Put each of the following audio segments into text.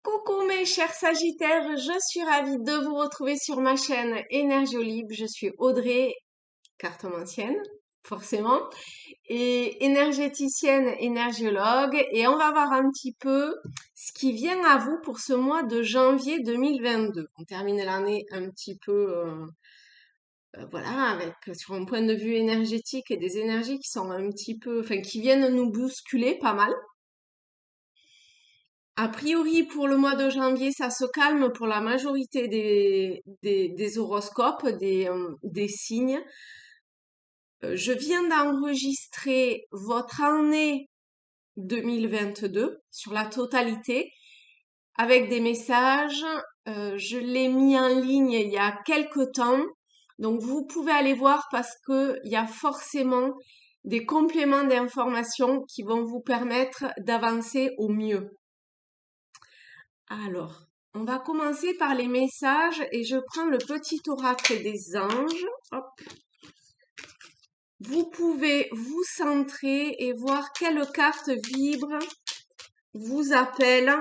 Coucou mes chers Sagittaires, je suis ravie de vous retrouver sur ma chaîne Énergiolib. Je suis Audrey, cartomancienne, forcément, et énergéticienne, énergiologue. Et on va voir un petit peu ce qui vient à vous pour ce mois de janvier 2022. On termine l'année un petit peu, voilà, avec sur un point de vue énergétique et des énergies qui sont un petit peu, enfin, qui viennent nous bousculer pas mal. A priori, pour le mois de janvier, ça se calme pour la majorité des horoscopes, des signes. Je viens d'enregistrer votre année 2022 sur la totalité avec des messages. Je l'ai mis en ligne il y a quelque temps. Donc, vous pouvez aller voir parce que il y a forcément des compléments d'informations qui vont vous permettre d'avancer au mieux. Alors, on va commencer par les messages et je prends le petit oracle des anges. Hop. Vous pouvez vous centrer et voir quelle carte vibre, vous appelle.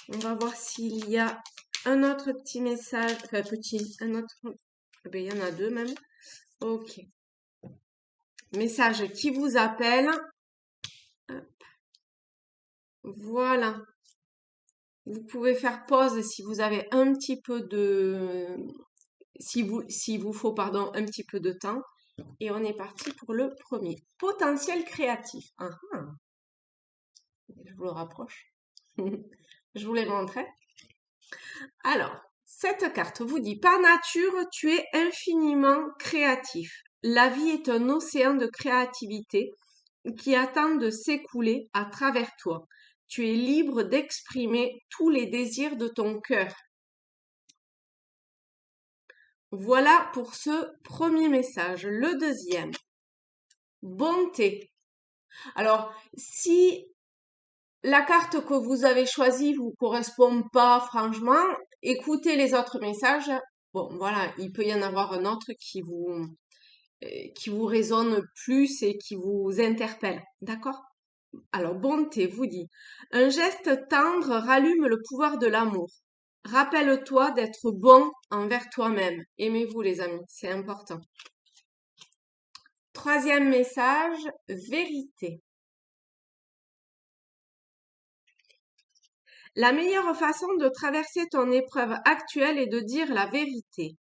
On va voir s'il y a un autre petit message, enfin un autre, ben, il y en a deux même. Ok. Message qui vous appelle. Hop. Voilà. Vous pouvez faire pause si vous avez un petit peu de, s'il vous faut, pardon, un petit peu de temps. Et on est parti pour le premier. Potentiel créatif. Ah, ah. Je vous le rapproche. Je vous les montrais. Alors, cette carte vous dit, par nature, tu es infiniment créatif. La vie est un océan de créativité qui attend de s'écouler à travers toi. Tu es libre d'exprimer tous les désirs de ton cœur. Voilà pour ce premier message. Le deuxième. Bonté. Alors, si la carte que vous avez choisie vous correspond pas, franchement, écoutez les autres messages. Bon, voilà, il peut y en avoir un autre qui vous résonne plus et qui vous interpelle. D'accord? Alors, bonté vous dit, un geste tendre rallume le pouvoir de l'amour. Rappelle-toi d'être bon envers toi-même. Aimez-vous, les amis, c'est important. Troisième message, vérité. La meilleure façon de traverser ton épreuve actuelle est de dire la vérité.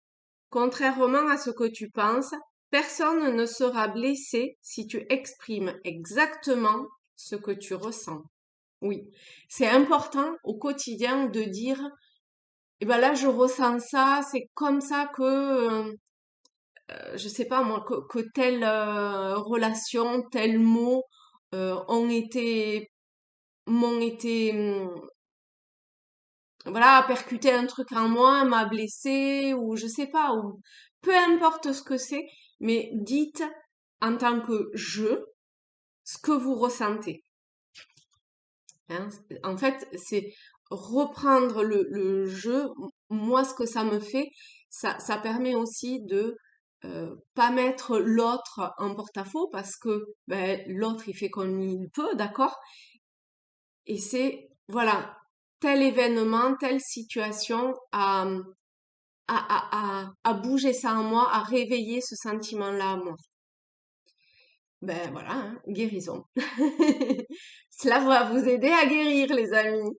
Contrairement à ce que tu penses, personne ne sera blessé si tu exprimes exactement ce que tu ressens. Oui, c'est important au quotidien de dire, eh ben là je ressens ça, c'est comme ça que, je sais pas moi, que telle relation, tel mot m'ont été voilà, percuter un truc en moi, m'a blessé, ou je sais pas, ou peu importe ce que c'est, mais dites en tant que je ce que vous ressentez. Hein. En fait, c'est reprendre le je, moi ce que ça me fait, ça permet aussi de pas mettre l'autre en porte-à-faux parce que ben, l'autre il fait comme il peut, d'accord? Et c'est, voilà, tel événement, telle situation à bouger ça en moi, à réveiller ce sentiment-là en moi. Ben voilà, hein, guérison. Cela va vous aider à guérir, les amis.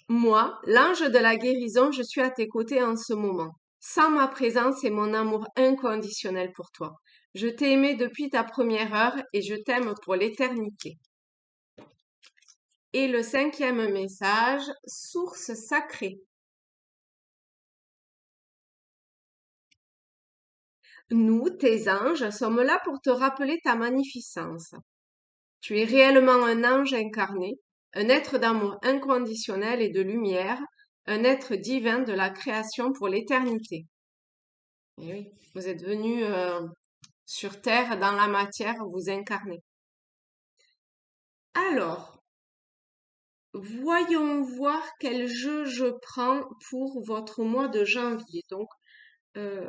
Moi, l'ange de la guérison, je suis à tes côtés en ce moment. Sans ma présence et mon amour inconditionnel pour toi. Je t'ai aimé depuis ta première heure et je t'aime pour l'éternité. Et le cinquième message, source sacrée. Nous, tes anges, sommes là pour te rappeler ta magnificence. Tu es réellement un ange incarné, un être d'amour inconditionnel et de lumière, un être divin de la création pour l'éternité. Et oui, vous êtes venu sur Terre, dans la matière, vous incarnez. Alors, voyons voir quel jeu je prends pour votre mois de janvier. Donc, euh,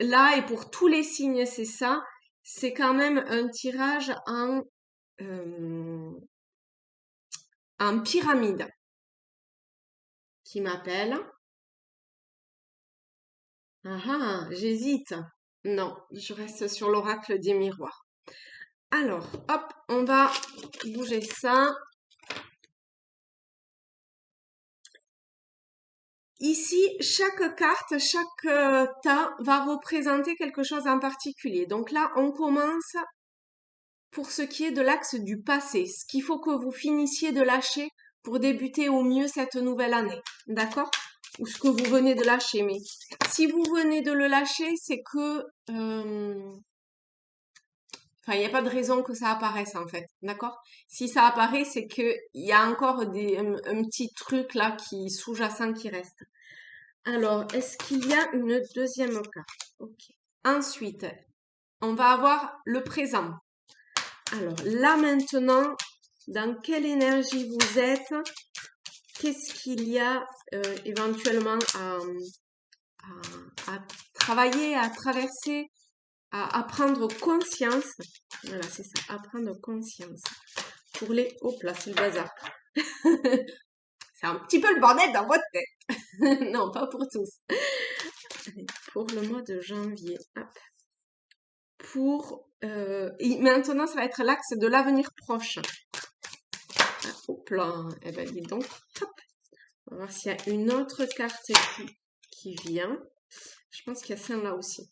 là, et pour tous les signes, c'est ça. C'est quand même un tirage en pyramide. qui m'appelle. Ah ah, j'hésite. Non, je reste sur l'oracle des miroirs. Alors, hop, on va bouger ça. Ici, chaque carte, chaque tas va représenter quelque chose en particulier. Donc là, on commence pour ce qui est de l'axe du passé, ce qu'il faut que vous finissiez de lâcher pour débuter au mieux cette nouvelle année. D'accord? Ou ce que vous venez de lâcher. Mais si vous venez de le lâcher, c'est que... Enfin, il n'y a pas de raison que ça apparaisse en fait, d'accord? Si ça apparaît, c'est qu'il y a encore un petit truc là qui sous-jacent qui reste. Alors, est-ce qu'il y a une deuxième carte? Ok. Ensuite, on va avoir le présent. Alors, là maintenant, dans quelle énergie vous êtes? Qu'est-ce qu'il y a éventuellement à travailler, à traverser, à prendre conscience? Voilà, c'est ça, à prendre conscience. Pour les... Hop là, c'est le bazar. C'est un petit peu le bordel dans votre tête. Non, pas pour tous. Allez, pour le mois de janvier. Hop. Et maintenant, ça va être l'axe de l'avenir proche. Ah, hop là. Eh ben, dis donc. Hop. On va voir s'il y a une autre carte qui vient. Je pense qu'il y a celle-là aussi.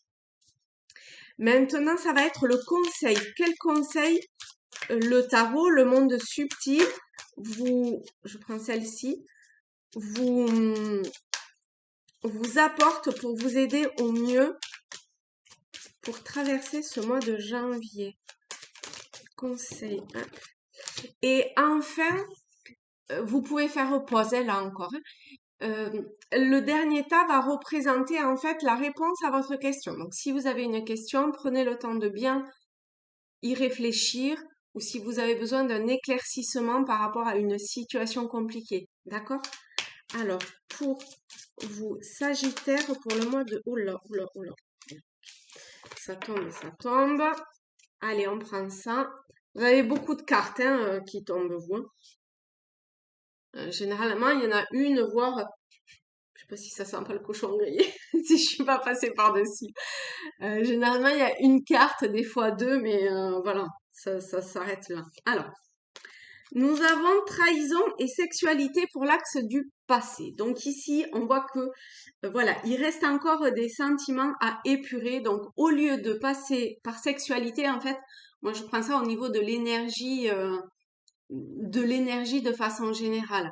Maintenant, ça va être le conseil. Quel conseil le tarot, le monde subtil, je prends celle-ci, vous apporte pour vous aider au mieux pour traverser ce mois de janvier. Conseil. Et enfin, vous pouvez faire pause là encore. Le dernier tas va représenter en fait la réponse à votre question. Donc si vous avez une question, prenez le temps de bien y réfléchir ou si vous avez besoin d'un éclaircissement par rapport à une situation compliquée. D'accord? Alors, pour vous, Sagittaire, pour le mois de... Oula, oula, oula. Ça tombe, ça tombe. Allez, on prend ça. Vous avez beaucoup de cartes qui tombent, vous. Généralement, il y en a une, voire... Je sais pas si ça sent pas le cochon grillé, si je suis pas passée par-dessus. Généralement, il y a une carte, des fois deux, mais voilà, ça s'arrête là. Alors, nous avons trahison et sexualité pour l'axe du passé. Donc ici, on voit que voilà, il reste encore des sentiments à épurer. Donc au lieu de passer par sexualité, en fait, moi je prends ça au niveau de l'énergie de façon générale.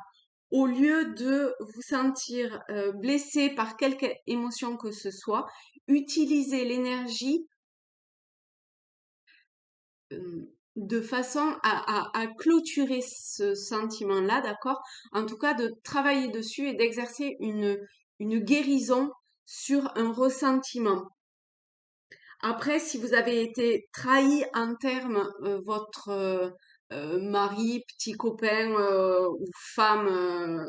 Au lieu de vous sentir blessé par quelque émotion que ce soit, utilisez l'énergie de façon à clôturer ce sentiment-là, d'accord? En tout cas, de travailler dessus et d'exercer une guérison sur un ressentiment. Après, si vous avez été trahi en termes votre mari, petit copain ou femme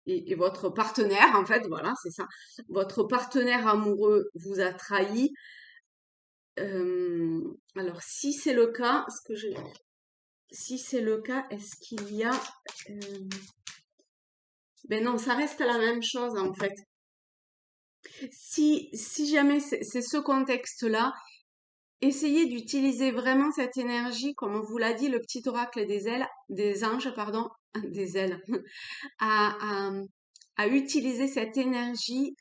et votre partenaire, en fait, voilà, c'est ça. Votre partenaire amoureux vous a trahi. Alors, si c'est le cas, si c'est le cas, est-ce qu'il y a... Ben non, ça reste la même chose en fait. Si jamais c'est ce contexte-là, essayez d'utiliser vraiment cette énergie, comme on vous l'a dit, le petit oracle des anges, pardon, des ailes, à, à, à utiliser cette énergie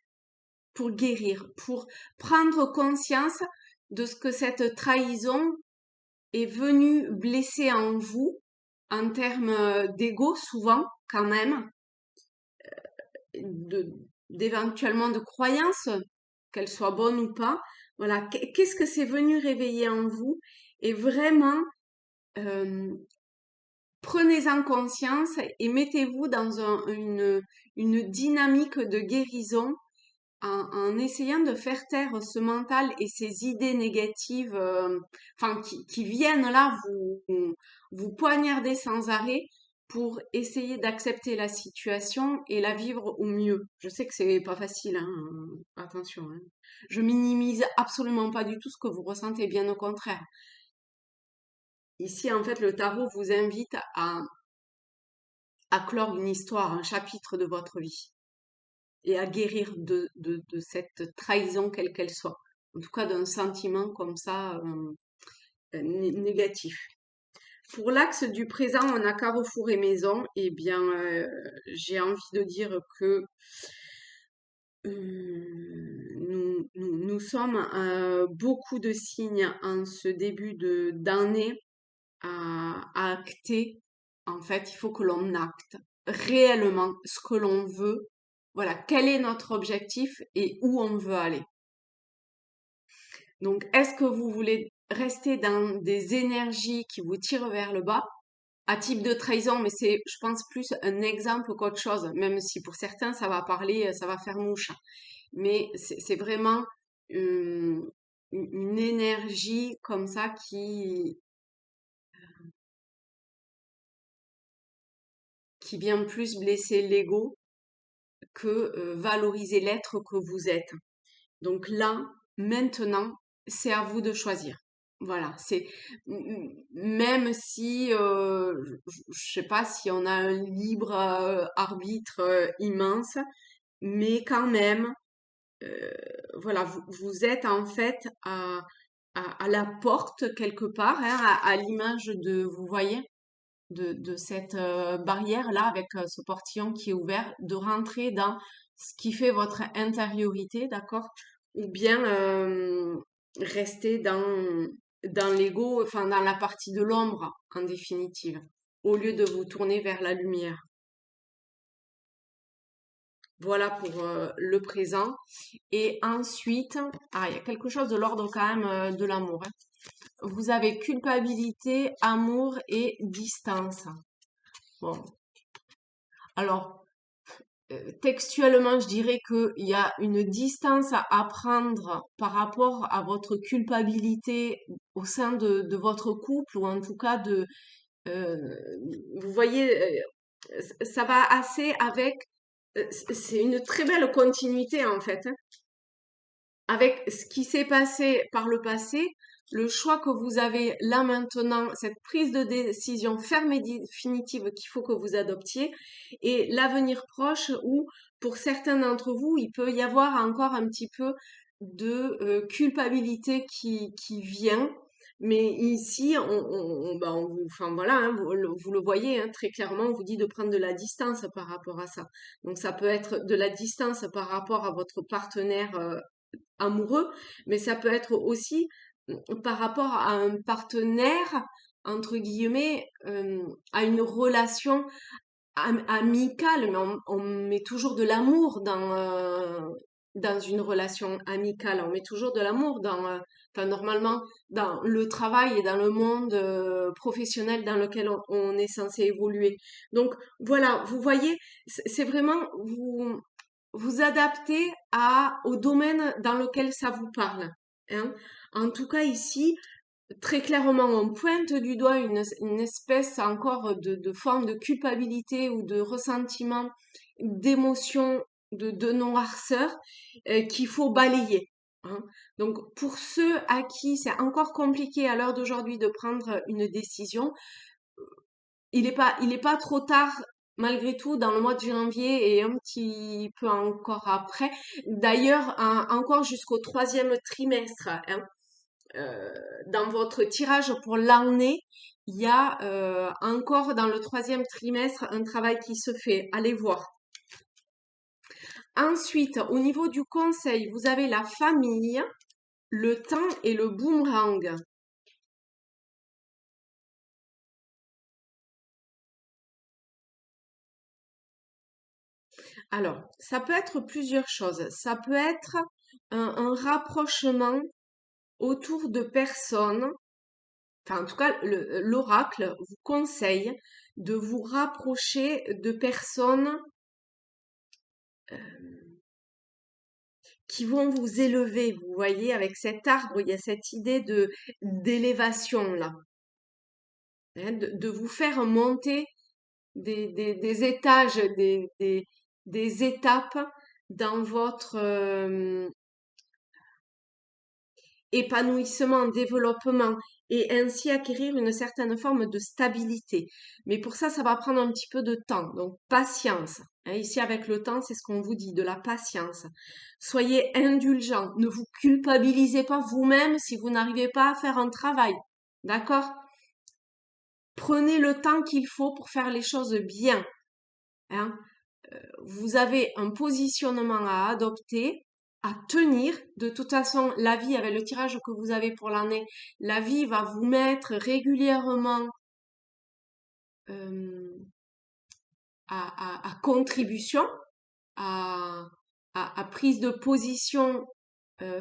pour guérir, pour prendre conscience de ce que cette trahison est venue blesser en vous, en termes d'ego souvent, quand même, d'éventuellement de croyances, qu'elles soient bonnes ou pas. Voilà, qu'est-ce que c'est venu réveiller en vous? Et vraiment, euh, prenez-en conscience et mettez-vous dans une dynamique de guérison en essayant de faire taire ce mental et ces idées négatives, enfin qui viennent là vous poignarder sans arrêt pour essayer d'accepter la situation et la vivre au mieux. Je sais que c'est pas facile, hein, attention. Hein. Je minimise absolument pas du tout ce que vous ressentez, bien au contraire. Ici, en fait, le tarot vous invite à clore une histoire, un chapitre de votre vie. et à guérir de cette trahison, quelle qu'elle soit. En tout cas, d'un sentiment comme ça négatif. Pour l'axe du présent, on a Carrefour et Maison. Eh bien, j'ai envie de dire que nous sommes beaucoup de signes en ce début d'année à acter. En fait, il faut que l'on acte réellement ce que l'on veut. Voilà, quel est notre objectif et où on veut aller. Donc, est-ce que vous voulez rester dans des énergies qui vous tirent vers le bas, à type de trahison, mais c'est, je pense, plus un exemple qu'autre chose, même si pour certains, ça va parler, ça va faire mouche. Mais c'est vraiment une énergie comme ça qui vient plus blesser l'ego que valoriser l'être que vous êtes. Donc là, maintenant, c'est à vous de choisir. Voilà, c'est même si je sais pas si on a un libre arbitre immense, mais quand même, euh, voilà, vous êtes en fait à la porte quelque part, hein, à l'image de, vous voyez, de cette barrière-là avec ce portillon qui est ouvert, de rentrer dans ce qui fait votre intériorité, d'accord? Ou bien rester dans l'ego, enfin dans la partie de l'ombre, en définitive, au lieu de vous tourner vers la lumière. Voilà pour le présent. Et ensuite, il y a quelque chose de l'ordre quand même de l'amour, hein. Vous avez culpabilité, amour et distance. Bon, alors textuellement, je dirais qu'il y a une distance à prendre par rapport à votre culpabilité au sein de votre couple, ou en tout cas euh, vous voyez, ça va assez avec, c'est une très belle continuité en fait, hein, avec ce qui s'est passé par le passé, le choix que vous avez là maintenant, cette prise de décision ferme et définitive qu'il faut que vous adoptiez, et l'avenir proche où, pour certains d'entre vous, il peut y avoir encore un petit peu de culpabilité qui vient. Mais ici, enfin voilà, hein, vous le voyez hein, très clairement, on vous dit de prendre de la distance par rapport à ça. Donc ça peut être de la distance par rapport à votre partenaire amoureux, mais ça peut être aussi par rapport à un partenaire, entre guillemets, à une relation amicale, mais on met toujours de l'amour dans une relation amicale, on met toujours de l'amour enfin, normalement, dans le travail et dans le monde professionnel dans lequel on est censé évoluer. Donc voilà, vous voyez, c'est vraiment vous adapter au domaine dans lequel ça vous parle, hein. En tout cas, ici, très clairement, on pointe du doigt une espèce encore de forme de culpabilité ou de ressentiment, d'émotion, de noirceur qu'il faut balayer, hein. Donc, pour ceux à qui c'est encore compliqué à l'heure d'aujourd'hui de prendre une décision, il est pas trop tard malgré tout dans le mois de janvier et un petit peu encore après. D'ailleurs, encore jusqu'au troisième trimestre, hein, euh, dans votre tirage pour l'année, il y a encore dans le troisième trimestre un travail qui se fait. Allez voir. Ensuite, au niveau du conseil, vous avez la famille, le temps et le boomerang. Alors, ça peut être plusieurs choses. Ça peut être un rapprochement autour de personnes, enfin en tout cas l'oracle vous conseille de vous rapprocher de personnes qui vont vous élever. Vous voyez, avec cet arbre, il y a cette idée d'élévation là, hein, de vous faire monter des étages, des étapes dans votre épanouissement, développement et ainsi acquérir une certaine forme de stabilité. Mais pour ça, ça va prendre un petit peu de temps. Donc, patience. Hein, ici, avec le temps, c'est ce qu'on vous dit, de la patience. Soyez indulgents. Ne vous culpabilisez pas vous-même si vous n'arrivez pas à faire un travail. D'accord? Prenez le temps qu'il faut pour faire les choses bien. Hein. Vous avez un positionnement à adopter, à tenir. De toute façon, la vie, avec le tirage que vous avez pour l'année, la vie va vous mettre régulièrement euh, à contribution, à, à prise de position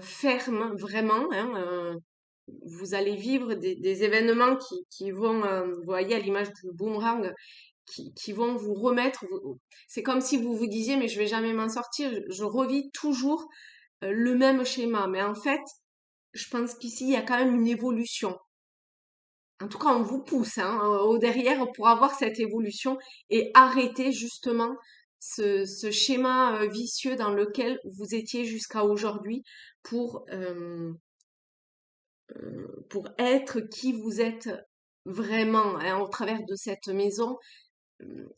ferme, vraiment. Hein, vous allez vivre des événements qui vont, vous voyez, à l'image du boomerang, qui vont vous remettre. C'est comme si vous vous disiez, mais je vais jamais m'en sortir. Je revis toujours le même schéma. Mais en fait, je pense qu'ici, il y a quand même une évolution. En tout cas, on vous pousse hein, au derrière pour avoir cette évolution et arrêter justement ce schéma vicieux dans lequel vous étiez jusqu'à aujourd'hui pour, euh, pour être qui vous êtes vraiment hein, au travers de cette maison.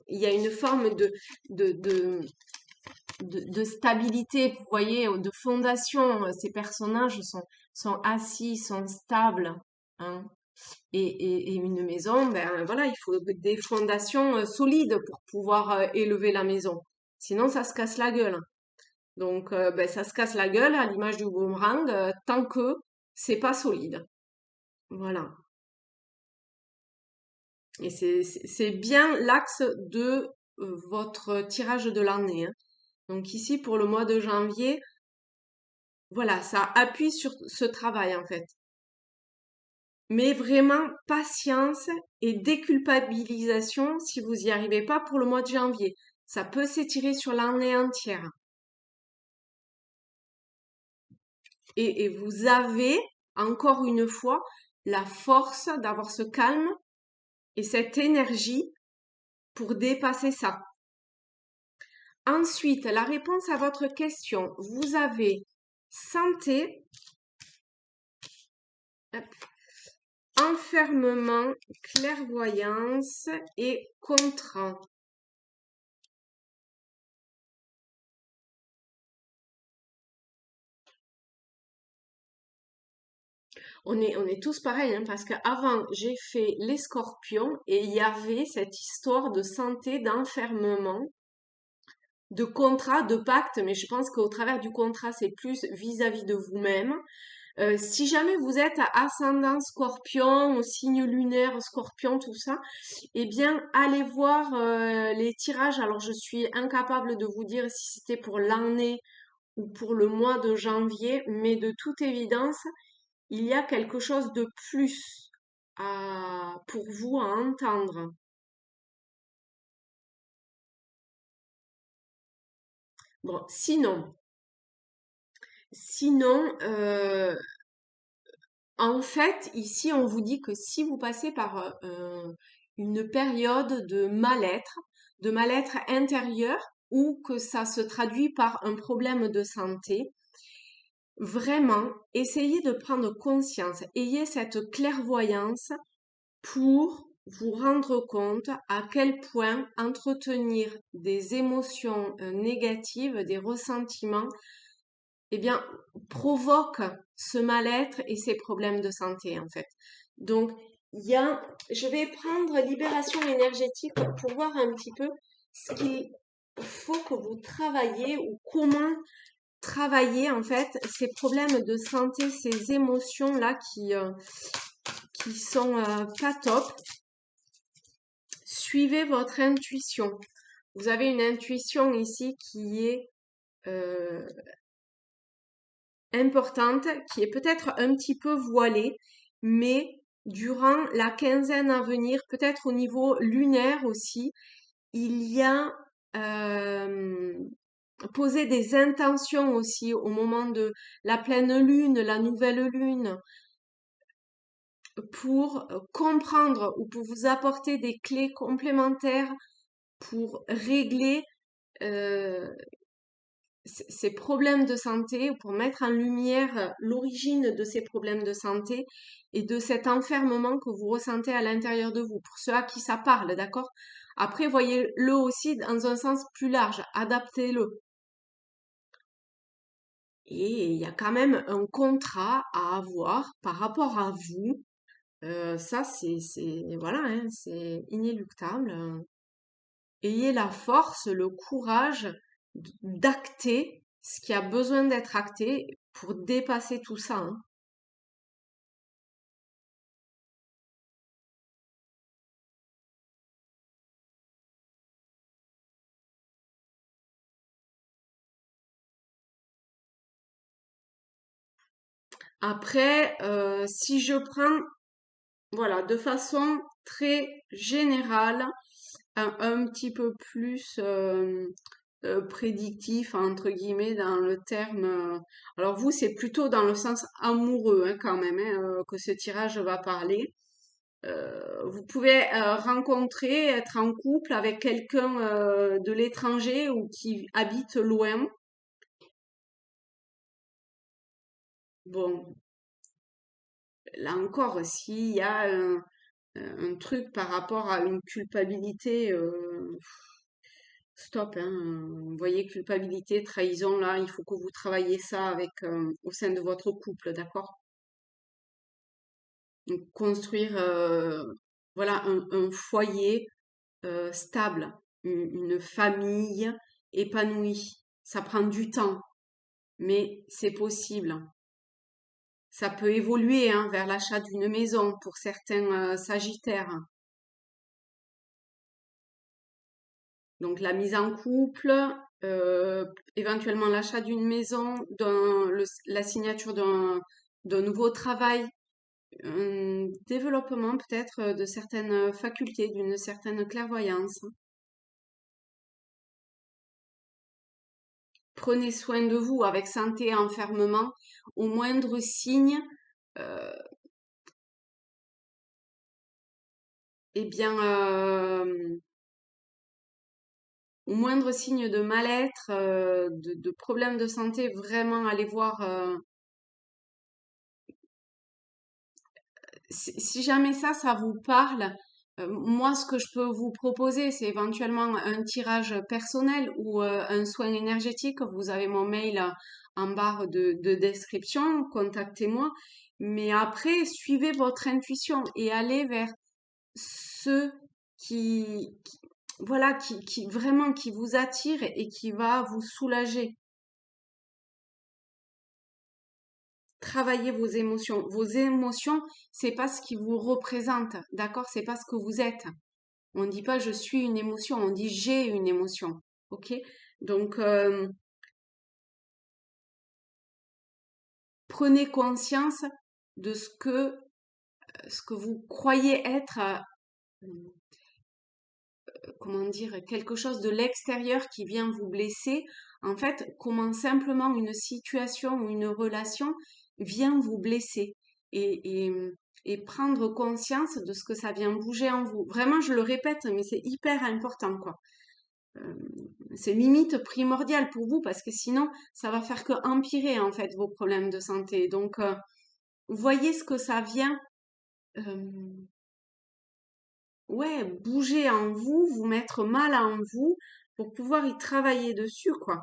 Il y a une forme de, de, de stabilité, vous voyez, de fondation. Ces personnages sont assis, sont stables. Hein. Et une maison, ben voilà, il faut des fondations solides pour pouvoir élever la maison. Sinon, ça se casse la gueule. Donc, ben, ça se casse la gueule à l'image du boomerang tant que c'est pas solide. Voilà. Et c'est bien l'axe de votre tirage de l'année. Hein. Donc ici, pour le mois de janvier, voilà, ça appuie sur ce travail en fait. Mais vraiment, patience et déculpabilisation si vous n'y arrivez pas pour le mois de janvier. Ça peut s'étirer sur l'année entière. Et vous avez, encore une fois, la force d'avoir ce calme et cette énergie pour dépasser ça. Ensuite, la réponse à votre question. Vous avez santé, enfermement, clairvoyance et contrat. On est tous pareils, hein, parce qu'avant, j'ai fait les scorpions et il y avait cette histoire de santé, d'enfermement, de contrat, de pacte, mais je pense qu'au travers du contrat, c'est plus vis-à-vis de vous-même. Si jamais vous êtes à ascendant scorpion, au signe lunaire scorpion, tout ça, eh bien, allez voir les tirages. Alors, je suis incapable de vous dire si c'était pour l'année ou pour le mois de janvier, mais de toute évidence, il y a quelque chose de plus pour vous à entendre. Bon, sinon, en fait, ici, on vous dit que si vous passez par une période de mal-être intérieur, ou que ça se traduit par un problème de santé, vraiment, essayez de prendre conscience, ayez cette clairvoyance pour vous rendre compte à quel point entretenir des émotions négatives, des ressentiments, eh bien, provoque ce mal-être et ces problèmes de santé, en fait. Donc, je vais prendre libération énergétique pour voir un petit peu ce qu'il faut que vous travaillez ou comment travailler, en fait, ces problèmes de santé, ces émotions-là qui sont pas top. Suivez votre intuition. Vous avez une intuition ici qui est euh, importante, qui est peut-être un petit peu voilée, mais durant la quinzaine à venir, peut-être au niveau lunaire aussi, il y a poser des intentions aussi au moment de la pleine lune, la nouvelle lune, pour comprendre ou pour vous apporter des clés complémentaires pour régler euh, ces problèmes de santé, ou pour mettre en lumière l'origine de ces problèmes de santé et de cet enfermement que vous ressentez à l'intérieur de vous, pour ceux à qui ça parle, d'accord? Après, voyez-le aussi dans un sens plus large, adaptez-le. Et il y a quand même un contrat à avoir par rapport à vous. Ça, voilà, hein, c'est inéluctable. Ayez la force, le courage d'acter ce qui a besoin d'être acté pour dépasser tout ça, hein. Après, si je prends, voilà, de façon très générale, un petit peu plus prédictif, entre guillemets, dans le terme. Alors vous, c'est plutôt dans le sens amoureux, hein, quand même, hein, que ce tirage va parler. Vous pouvez rencontrer, être en couple avec quelqu'un de l'étranger ou qui habite loin. Bon, là encore, s'il y a un truc par rapport à une culpabilité, stop, hein. Vous voyez, culpabilité, trahison, là, il faut que vous travaillez ça avec au sein de votre couple, d'accord? Donc, construire, voilà, un foyer stable, une famille épanouie. Ça prend du temps, mais c'est possible. Ça peut évoluer hein, vers l'achat d'une maison pour certains sagittaires. Donc la mise en couple, euh, éventuellement l'achat d'une maison, la signature d'un nouveau travail, un développement peut-être de certaines facultés, d'une certaine clairvoyance. Prenez soin de vous avec santé et enfermement. Au moindre signe, euh, eh bien, au moindre signe de mal-être, de problème de santé, vraiment allez voir. Si jamais ça vous parle, moi, ce que je peux vous proposer, c'est éventuellement un tirage personnel ou un soin énergétique. Vous avez mon mail en barre de description, contactez-moi. Mais après, suivez votre intuition et allez vers ceux voilà, qui vraiment qui vous attire et qui va vous soulager. Travaillez vos émotions. Vos émotions, c'est pas ce qui vous représente, d'accord? C'est pas ce que vous êtes. On dit pas je suis une émotion, on dit j'ai une émotion, ok? Donc prenez conscience de ce que vous croyez être, comment dire, quelque chose de l'extérieur qui vient vous blesser. En fait, comment simplement une situation ou une relation vient vous blesser et prendre conscience de ce que ça vient bouger en vous. Vraiment, je le répète, mais c'est hyper important, quoi. Euh, c'est limite primordial pour vous parce que sinon, ça va faire que empirer, en fait, vos problèmes de santé. Donc, voyez ce que ça vient, euh, ouais, bouger en vous, vous mettre mal en vous pour pouvoir y travailler dessus, quoi.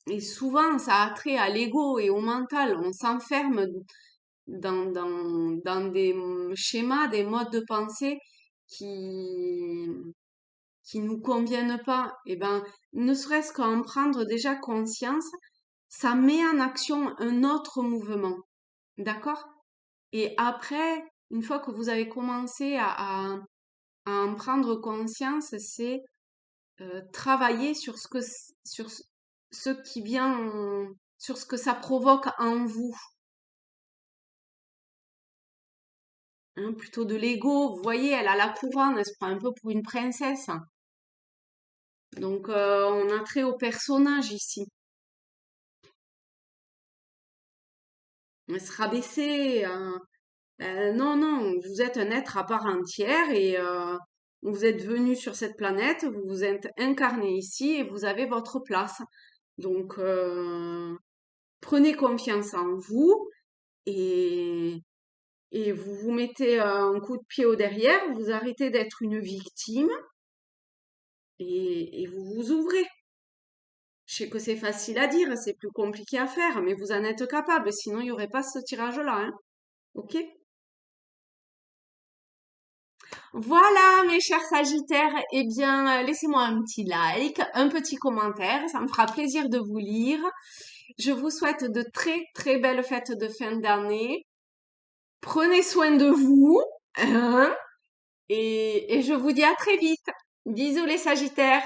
Et souvent, ça a trait à l'ego et au mental. On s'enferme dans des schémas, des modes de pensée qui, qui nous conviennent pas. Et ben, ne serait-ce qu'en prendre déjà conscience, ça met en action un autre mouvement. D'accord? Et après, une fois que vous avez commencé à en prendre conscience, c'est travailler sur ce qui vient, sur ce que ça provoque en vous, hein, plutôt de l'ego. Vous voyez, elle a la couronne, elle se prend un peu pour une princesse. Donc, on a trait au personnage ici. Elle se rabaisser. Non, non, vous êtes un être à part entière Vous êtes venu sur cette planète, vous vous êtes incarné ici et vous avez votre place. Donc, prenez confiance en vous et, et vous vous mettez un coup de pied au derrière, vous arrêtez d'être une victime et vous vous ouvrez. Je sais que c'est facile à dire, c'est plus compliqué à faire, mais vous en êtes capable, sinon il n'y aurait pas ce tirage-là, hein. Ok? Voilà, mes chers Sagittaires, eh bien, laissez-moi un petit like, un petit commentaire, ça me fera plaisir de vous lire. Je vous souhaite de très, très belles fêtes de fin d'année. Prenez soin de vous, hein, et je vous dis à très vite. Bisous les Sagittaires.